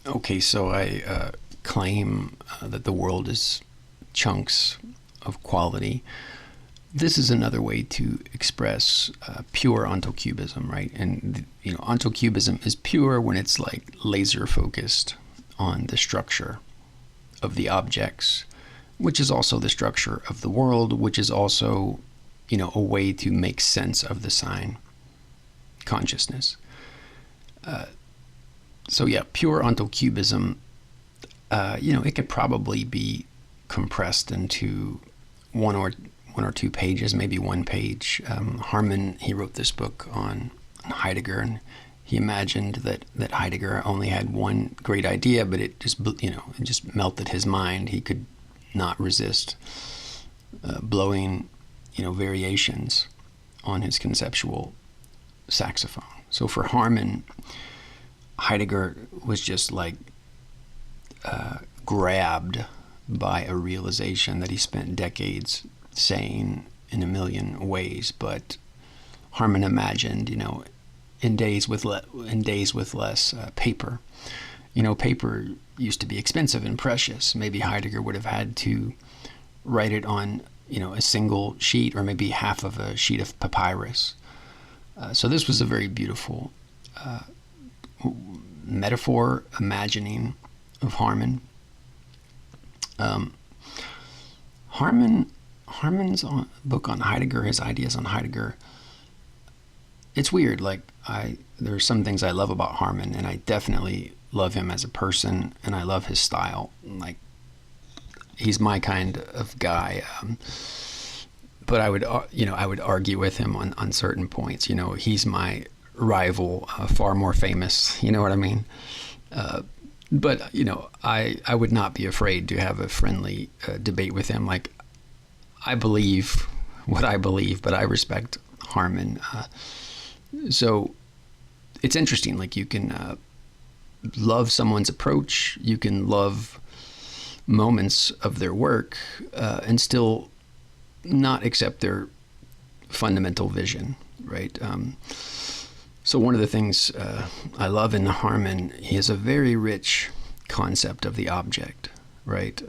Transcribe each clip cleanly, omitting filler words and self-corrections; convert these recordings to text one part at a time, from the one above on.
Okay, so I claim that the world is chunks of quality. This is another way to express pure ontocubism, right? And ontocubism is pure when it's like laser focused on the structure of the objects, which is also the structure of the world, which is also, a way to make sense of the sign consciousness. So yeah, pure ontocubism, it could probably be compressed into one or two pages, maybe one page. Harman, he wrote this book on Heidegger, and he imagined that Heidegger only had one great idea, but it just melted his mind. He could not resist blowing, variations on his conceptual saxophone. So for Harman, Heidegger was just like grabbed by a realization that he spent decades saying in a million ways, but Harman imagined, in days with less paper. Paper used to be expensive and precious. Maybe Heidegger would have had to write it on, a single sheet or maybe half of a sheet of papyrus. So this was a very beautiful metaphor, imagining of Harman. Harman's book on Heidegger, his ideas on Heidegger, it's weird. Like there are some things I love about Harman, and I definitely love him as a person, and I love his style. Like he's my kind of guy. But I would argue with him on certain points. He's my rival, far more famous. You know what I mean? But I would not be afraid to have a friendly debate with him. Like I believe what I believe, but I respect Harman. So it's interesting. Like you can love someone's approach, you can love moments of their work, and still not accept their fundamental vision, right? So one of the things I love in Harman, he has a very rich concept of the object, right?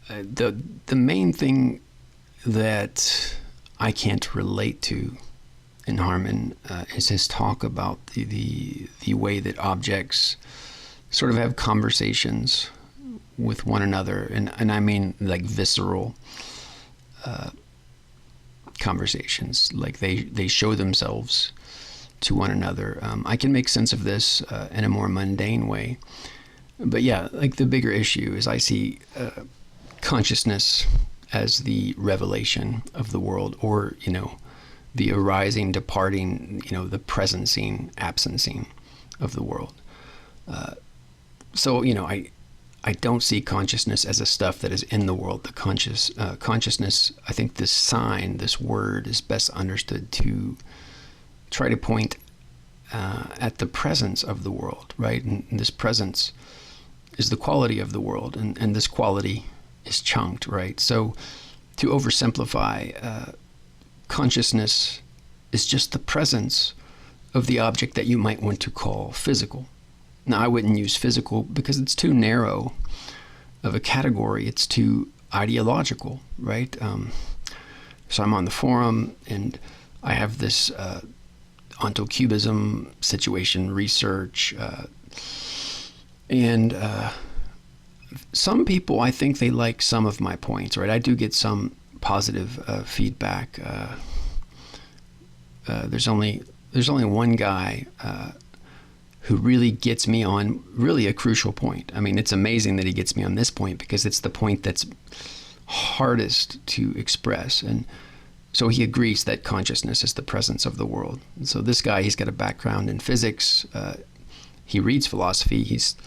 The main thing that I can't relate to in Harman is his talk about the way that objects sort of have conversations with one another, and I mean like visceral conversations, like they show themselves to one another. I can make sense of this in a more mundane way, but yeah, like the bigger issue is I see consciousness as the revelation of the world, or the arising, departing, the presencing, absencing of the world. So I don't see consciousness as a stuff that is in the world. The consciousness, I think this sign, this word, is best understood to try to point at the presence of the world, right? And this presence is the quality of the world, and this quality is chunked, right? So to oversimplify, consciousness is just the presence of the object that you might want to call physical. Now, I wouldn't use physical because it's too narrow of a category. It's too ideological, right? So I'm on the forum, and I have this ontocubism situation research, and some people, I think they like some of my points, right? I do get some positive feedback. There's only one guy who really gets me on really a crucial point. I mean, it's amazing that he gets me on this point because it's the point that's hardest to express. And so he agrees that consciousness is the presence of the world. And so this guy, he's got a background in physics. He reads philosophy. He's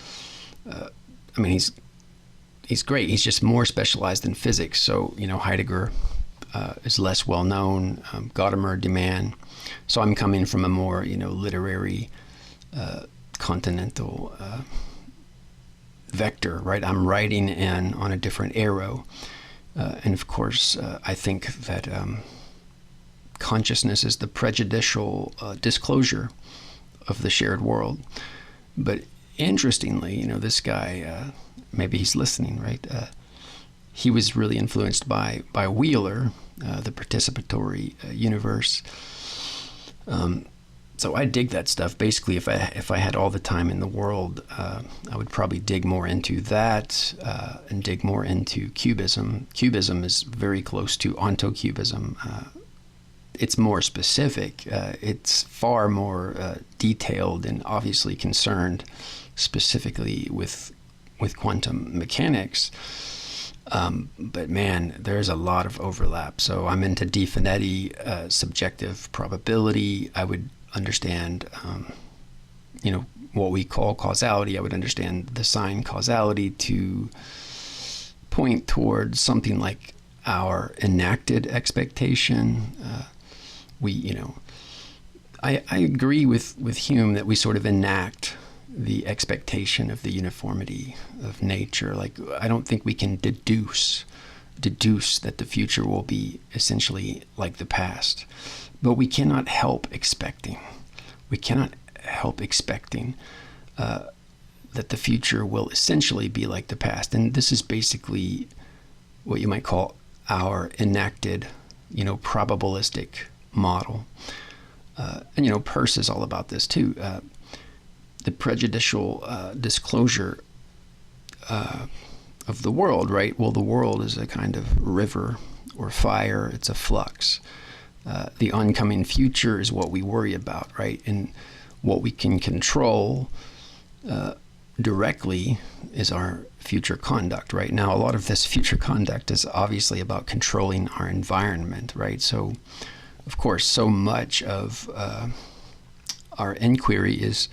great. He's just more specialized in physics. So, Heidegger is less well known, Gadamer, Deman. So I'm coming from a more, literary, continental vector, right? I'm writing in on a different arrow. And of course, I think that consciousness is the prejudicial disclosure of the shared world. But interestingly, this guy, maybe he's listening, right? He was really influenced by Wheeler, the participatory universe. So I dig that stuff. Basically, if I had all the time in the world, I would probably dig more into that and dig more into cubism. Cubism is very close to ontocubism. It's more specific. It's far more detailed and obviously concerned specifically with quantum mechanics. But man, there's a lot of overlap. So I'm into De Finetti, subjective probability. I would understand, what we call causality. I would understand the sign causality to point towards something like our enacted expectation. I agree with Hume that we sort of enact the expectation of the uniformity of nature. Like, I don't think we can deduce that the future will be essentially like the past, but we cannot help expecting. We cannot help expecting that the future will essentially be like the past. And this is basically what you might call our enacted, probabilistic model. And Peirce is all about this too. The prejudicial disclosure of the world, right? Well, the world is a kind of river or fire. It's a flux. The oncoming future is what we worry about, right? And what we can control directly is our future conduct, right? Now, a lot of this future conduct is obviously about controlling our environment, right? So, of course, so much of our inquiry is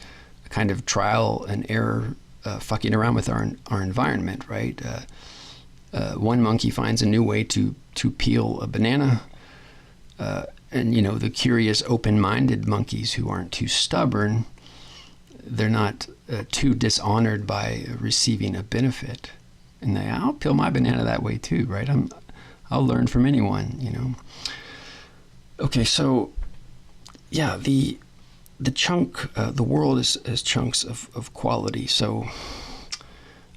a kind of trial and error, fucking around with our environment, right? One monkey finds a new way to peel a banana, and the curious, open-minded monkeys who aren't too stubborn, they're not too dishonored by receiving a benefit, and I'll peel my banana that way too, right? I'll learn from anyone, Okay, so yeah, the world is chunks of quality. So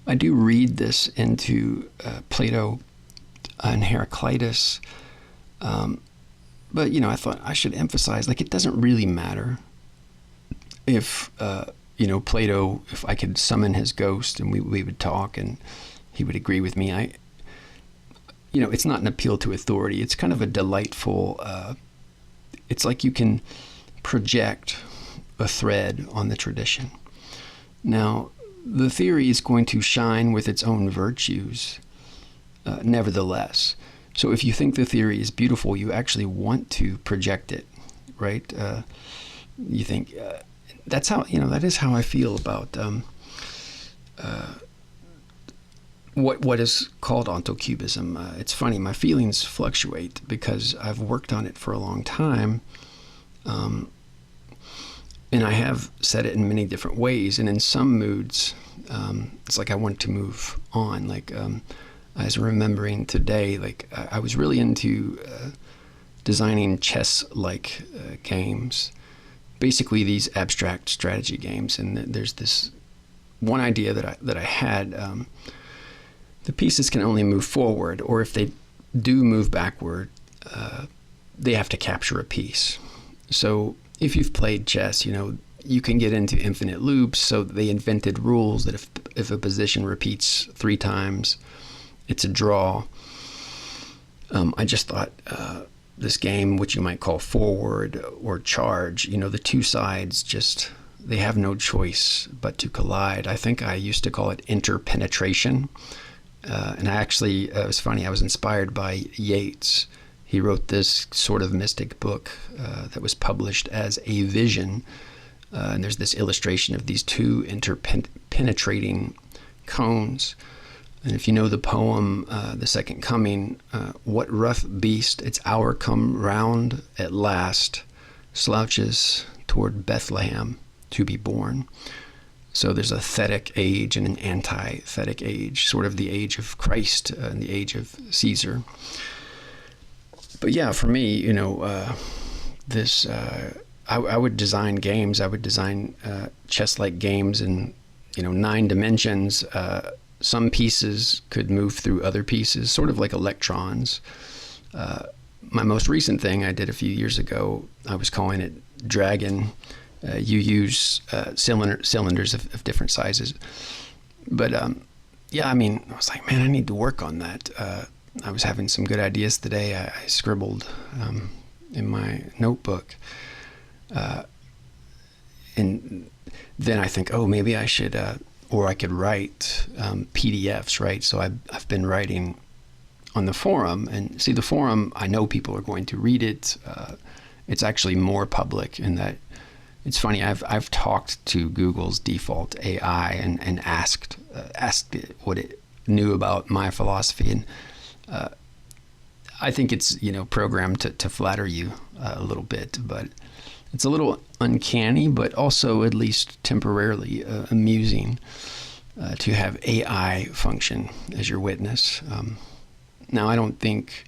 I do read this into Plato and Heraclitus, but I thought I should emphasize, like, it doesn't really matter if Plato, if I could summon his ghost and we would talk and he would agree with me. It's not an appeal to authority. It's kind of a delightful. It's like you can project a thread on the tradition. Now, the theory is going to shine with its own virtues, nevertheless. So if you think the theory is beautiful, you actually want to project it, right? You think that's how that is how I feel about what is called ontocubism. It's funny, my feelings fluctuate because I've worked on it for a long time, and I have said it in many different ways. And in some moods, it's like I want to move on. Like I was remembering today, like I was really into designing chess-like games, basically these abstract strategy games. And there's this one idea that I had. The pieces can only move forward, or if they do move backward, they have to capture a piece. So if you've played chess, you can get into infinite loops. So they invented rules that if a position repeats 3 times, it's a draw. I just thought this game, which you might call forward or charge, the two sides they have no choice but to collide. I think I used to call it interpenetration. And I actually, it was funny, I was inspired by Yeats. He wrote this sort of mystic book that was published as A Vision. And there's this illustration of these two interpenetrating cones. And if you know the poem, The Second Coming, what rough beast its hour come round at last slouches toward Bethlehem to be born. So there's a thetic age and an antithetic age, sort of the age of Christ and the age of Caesar. But yeah, for me, I would design games. I would design chess-like games, and 9 dimensions. Some pieces could move through other pieces, sort of like electrons. My most recent thing I did a few years ago, I was calling it Dragon. You use cylinders of different sizes. But yeah, I mean, I was like, man, I need to work on that. I was having some good ideas today. I scribbled in my notebook. And then I think, oh, maybe I should, or I could write PDFs, right? So I've been writing on the forum, and see, the forum, I know people are going to read it. It's actually more public in that it's funny. I've talked to Google's default AI and asked it what it knew about my philosophy, and I think it's programmed to flatter you a little bit, but it's a little uncanny, but also at least temporarily amusing to have AI function as your witness. Now, I don't think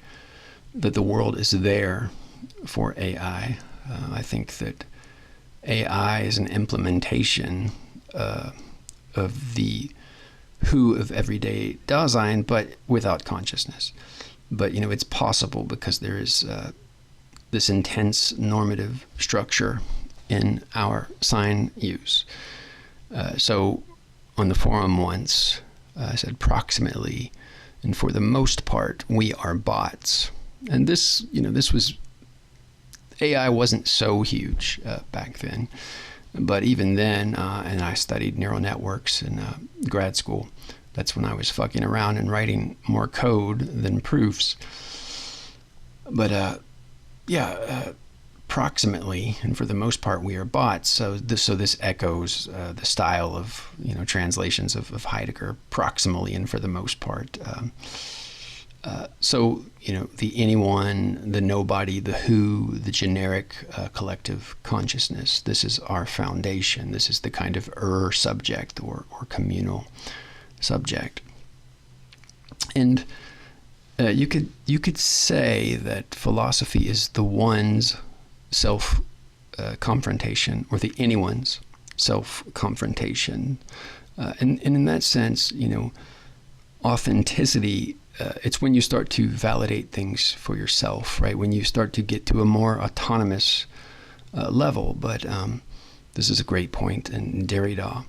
that the world is there for AI. I think that AI is an implementation of the who of everyday Dasein, but without consciousness. But, it's possible because there is this intense normative structure in our sign use. So on the forum once, I said approximately, and for the most part, we are bots. And this was, AI wasn't so huge back then. But even then, and I studied neural networks in grad school. That's when I was fucking around and writing more code than proofs. But approximately, and for the most part, we are bots. So this echoes the style of translations of Heidegger, proximally and for the most part. So the anyone, the nobody, the who, the generic collective consciousness. This is our foundation. This is the kind of subject or communal subject. And you could say that philosophy is the one's self confrontation, or the anyone's self confrontation. And in that sense, authenticity. It's when you start to validate things for yourself, right? When you start to get to a more autonomous level. But this is a great point in Derrida.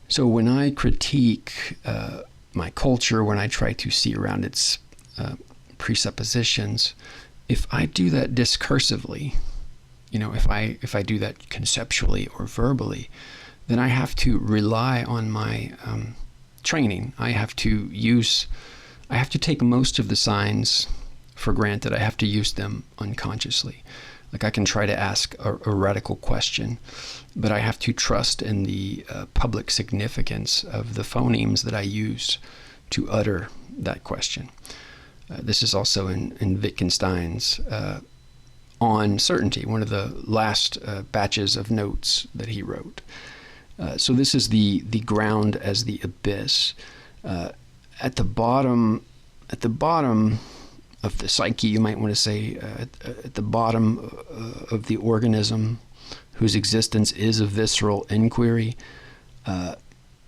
So when I critique my culture, when I try to see around its presuppositions, if I do that discursively, if I do that conceptually or verbally, then I have to rely on my training. I have to take most of the signs for granted. I have to use them unconsciously. Like I can try to ask a radical question, but I have to trust in the public significance of the phonemes that I use to utter that question. This is also in Wittgenstein's On Certainty, one of the last batches of notes that he wrote. So this is the ground as the abyss. At the bottom of the psyche, you might want to say, at the bottom of the organism whose existence is a visceral inquiry,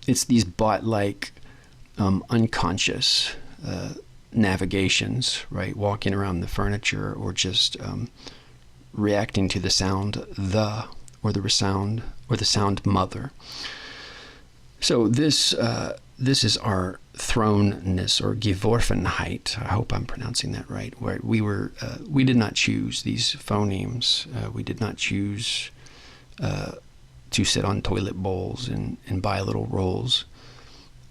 it's these bot-like unconscious navigations, right? Walking around the furniture, or just reacting to the sound or the sound mother. So this is our thrownness, or Geworfenheit. I hope I'm pronouncing that right. Where we did not choose these phonemes. We did not choose to sit on toilet bowls and buy little rolls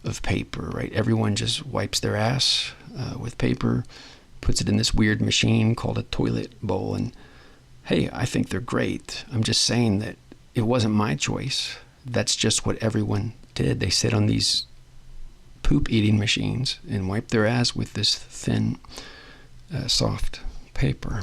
of paper, right? Everyone just wipes their ass with paper, puts it in this weird machine called a toilet bowl, and hey, I think they're great. I'm just saying that it wasn't my choice. That's just what everyone did. They sit on these poop eating machines and wipe their ass with this thin, soft paper.